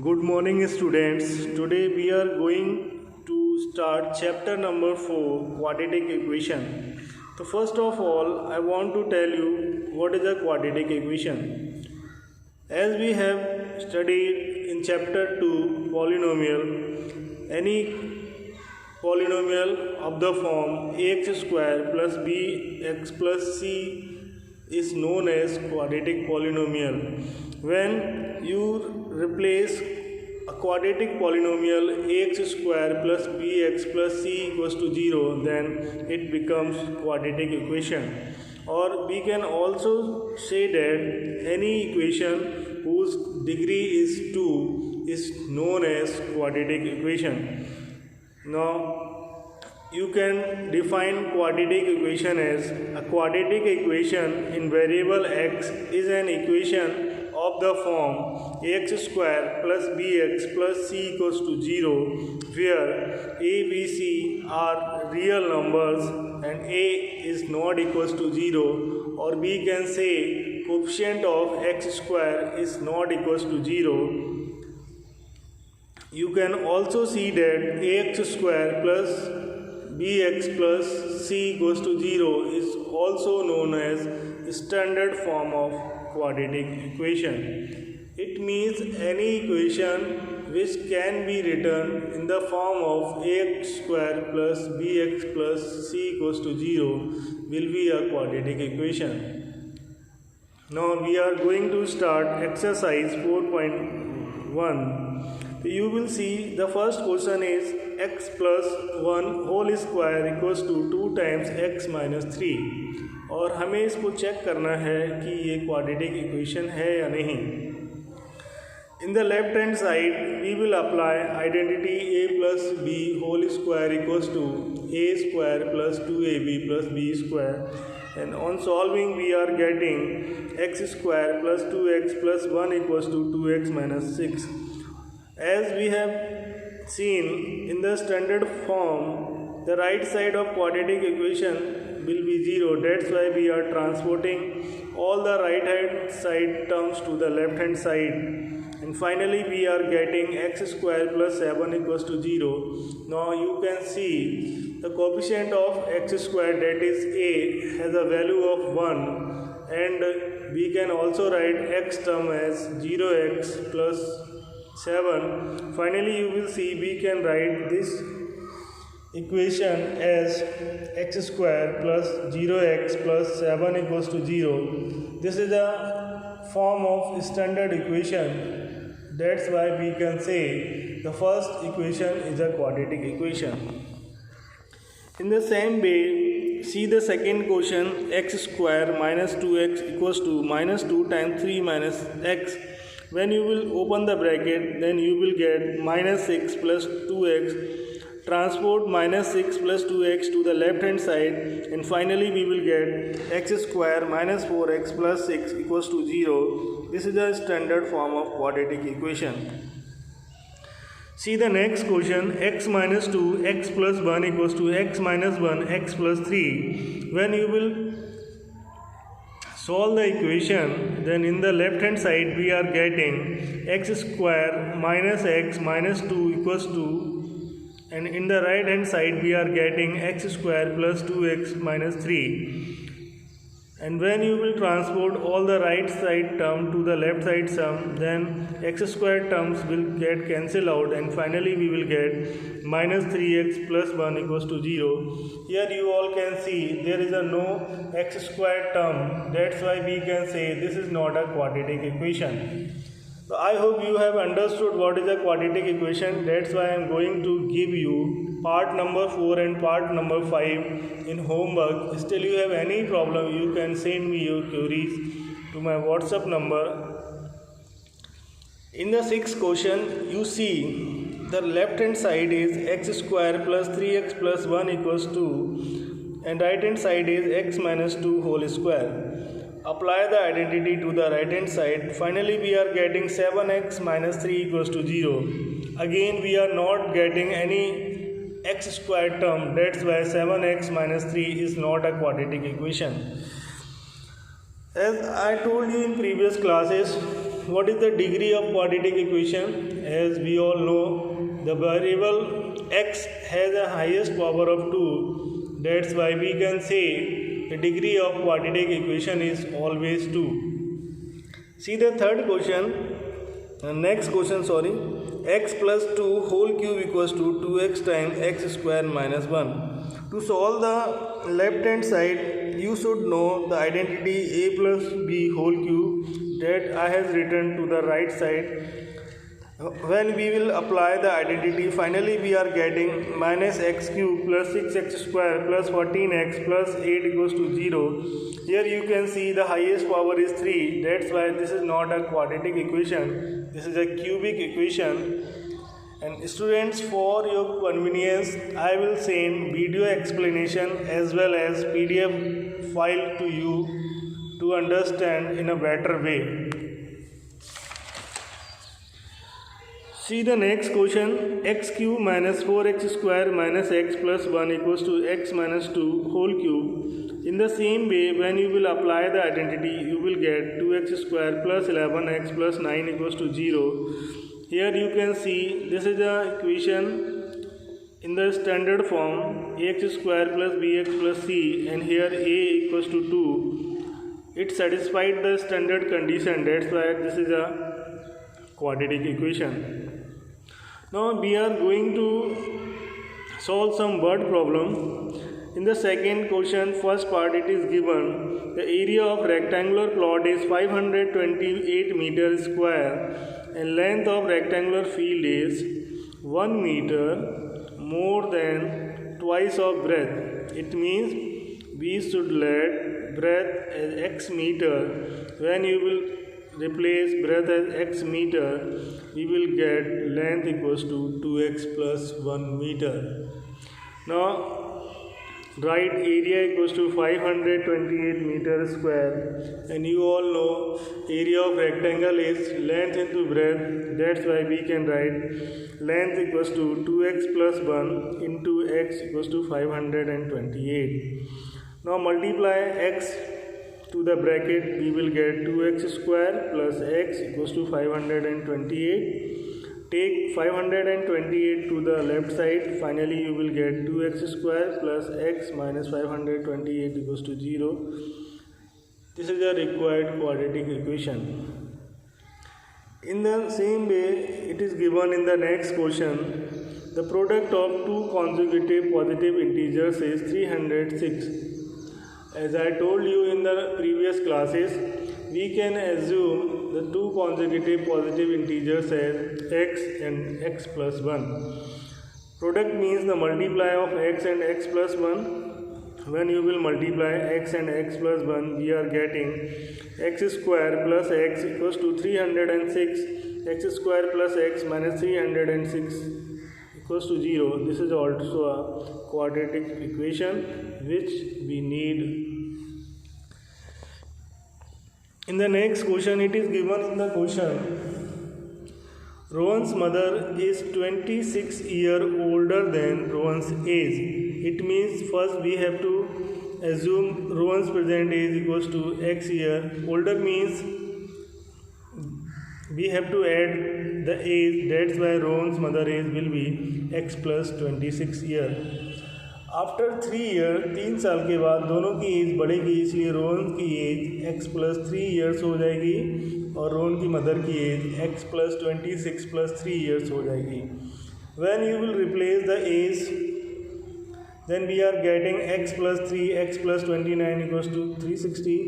Good morning, students. Today we are going to start chapter number 4, quadratic equation. So first of all, I want to tell you what is a quadratic equation. As we have studied in chapter 2, polynomial, any polynomial of the form ax square plus bx plus c is known as quadratic polynomial. When you replace a quadratic polynomial ax square plus bx plus c equals to 0, then it becomes quadratic equation. Or we can also say that any equation whose degree is 2 is known as quadratic equation. Now, you can define quadratic equation as a quadratic equation in variable x is an equation of the form ax square plus bx plus c equals to 0, where a, b, c are real numbers and a is not equals to 0, or we can say coefficient of x square is not equals to 0. You can also see that ax square plus bx plus c equals to 0 is also known as standard form of quadratic equation. It means any equation which can be written in the form of ax square plus bx plus c equals to 0 will be a quadratic equation. Now we are going to start exercise 4.1. You will see the first question is x plus 1 whole square equals to 2 times x minus 3, और हमें इसको check करना है कि ये quadratic equation है या नहीं. In the left hand side we will apply identity a plus b whole square equals to a square plus 2ab plus b square, and on solving we are getting x square plus 2x plus 1 equals to 2x minus 6. As we have seen in the standard form, the right side of quadratic equation will be 0. That's why we are transporting all the right hand side terms to the left hand side. And finally we are getting x square plus 7 equals to 0. Now you can see the coefficient of x square, that is a, has a value of 1, and we can also write x term as 0x plus 7. Finally you will see we can write this equation as x square plus 0x plus 7 equals to 0. This is a form of standard equation. That's why we can say the first equation is a quadratic equation. In the same way, see the second question, x square minus 2x equals to minus 2 times 3 minus x. When you will open the bracket, then you will get minus 6 plus 2x, transport minus 6 plus 2x to the left hand side, and finally we will get x square minus 4x plus 6 equals to 0. This is a standard form of quadratic equation. See the next question, x minus 2, x plus 1 equals to x minus 1, x plus 3. When you will solve the equation, then in the left hand side we are getting x square minus x minus 2 equals to, and in the right hand side we are getting x square plus 2x minus 3. And when you will transport all the right side term to the left side sum, then x square terms will get cancelled out, and finally we will get minus 3x plus 1 equals to 0. Here you all can see there is a no x square term. That's why we can say this is not a quadratic equation. So I hope you have understood what is a quadratic equation. That's why I am going to give you part number 4 and part number 5 in homework. Still you have any problem, you can send me your queries to my WhatsApp number. In the sixth question, you see the left hand side is x square plus 3x plus 1 equals to, and right hand side is x minus 2 whole square. Apply the identity to the right hand side. Finally we are getting 7x minus 3 equals to 0. Again we are not getting any x square term. That's why 7x minus 3 is not a quadratic equation. As I told you in previous classes, what is the degree of quadratic equation? As we all know, the variable x has a highest power of 2. That's why we can say the degree of quadratic equation is always 2. See the third question. Next question, x plus 2 whole cube equals to 2x times x square minus 1. To solve the left hand side, you should know the identity a plus b whole cube that I have written to the right side. When we will apply the identity, finally we are getting minus x cube plus 6x square plus 14x plus 8 equals to 0. Here you can see the highest power is 3. That's why this is not a quadratic equation. This is a cubic equation. And students, for your convenience, I will send video explanation as well as PDF file to you to understand in a better way. See the next question. X cube minus 4x square minus x plus 1 equals to x minus 2 whole cube. In the same way, when you will apply the identity, you will get 2x square plus 11x plus 9 equals to 0. Here you can see this is the equation in the standard form, ax square plus bx plus c, and here a equals to 2. It satisfied the standard condition. That's why this is a quadratic equation. Now we are going to solve some word problem. In the second question, first part, it is given the area of rectangular plot is 528 meters square and length of rectangular field is 1 meter more than twice of breadth. It means we should let breadth as x meter. When you will replace breadth as x meter, we will get length equals to 2x plus 1 meter. Now write area equals to 528 meters square, and you all know area of rectangle is length into breadth. That's why we can write length equals to 2x plus 1 into x equals to 528. Now multiply x to the bracket, we will get 2x square plus x equals to 528. Take 528 to the left side, finally you will get 2x square plus x minus 528 equals to 0. This is the required quadratic equation. In the same way, it is given in the next question. The product of two consecutive positive integers is 306. As I told you in the previous classes, we can assume the two consecutive positive integers as x and x plus 1. Product means the multiply of x and x plus 1. When you will multiply x and x plus 1, we are getting x square plus x equals to 306. X square plus x minus 306 equals to 0. This is also a quadratic equation which we need. In the next question, it is given in the question, Rohan's mother is 26 years older than Rohan's age. It means first we have to assume Rohan's present age equals to x year. Older means we have to add the age. That's why Rohan's mother age will be x plus 26 year. After 3 year 3 साल के बाद दोनों की as बढ़ेगी, इसलिए रोहन की age x plus 3 years हो जाएगी और रोहन की मदर की age x plus 26 plus 3 years हो जाएगी. When you will replace the age, then we are getting x plus 3 x plus 29 equals to 360.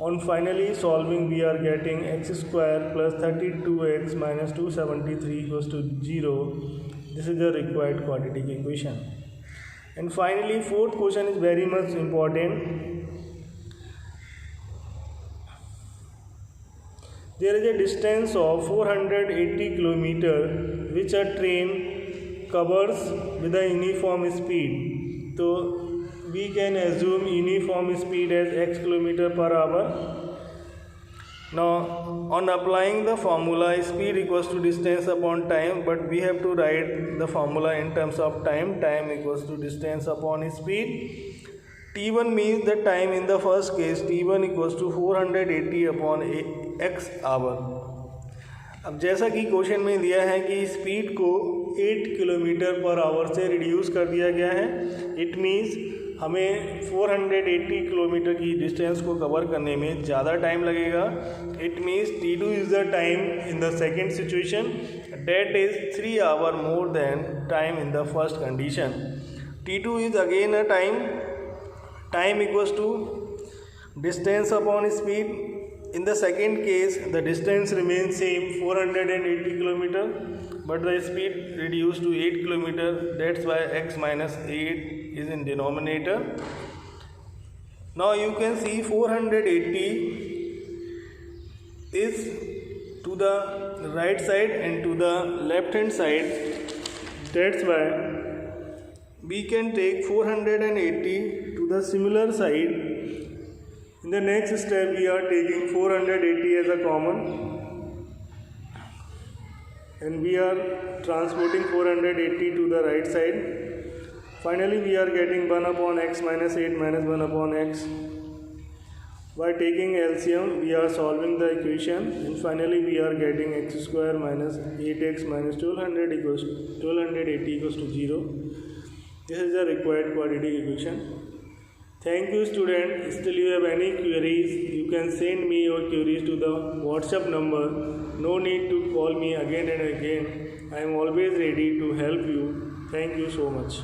On finally solving, we are getting x square plus 32x minus 273 equals to 0. This is the required quadratic equation. And finally, fourth question is very much important. There is a distance of 480 km which a train covers with a uniform speed. So we can assume uniform speed as x km per hour. Now on applying the formula, speed equals to distance upon time, but we have to write the formula in terms of time. Time equals to distance upon speed. T1 means the time in the first case. T1 equals to 480 upon x hour. अब जैसा कि question में दिया है कि speed को 8 kilometre per hour से reduce कर दिया गया है, इट मीन्स हमें 480 किलोमीटर की डिस्टेंस को कवर करने में ज़्यादा टाइम लगेगा. It means T2 is the time in the second situation, that is 3 hour more than time in the first condition. T2 is again a time equals to distance upon speed. In the second case, the distance remains same 480 km, but the speed reduced to 8 km. That's why x minus 8 is in denominator. Now you can see 480 is to the right side and to the left hand side. That's why we can take 480 to the similar side. In the next step, we are taking 480 as a common, and we are transporting 480 to the right side. Finally, we are getting 1 upon x minus 8 minus 1 upon x. By taking LCM, we are solving the equation, and finally we are getting x square minus 8x minus 1280 equals to 0. This is the required quadratic equation. Thank you, student. Still you have any queries, you can send me your queries to the WhatsApp number. No need to call me again and again. I am always ready to help you. Thank you so much.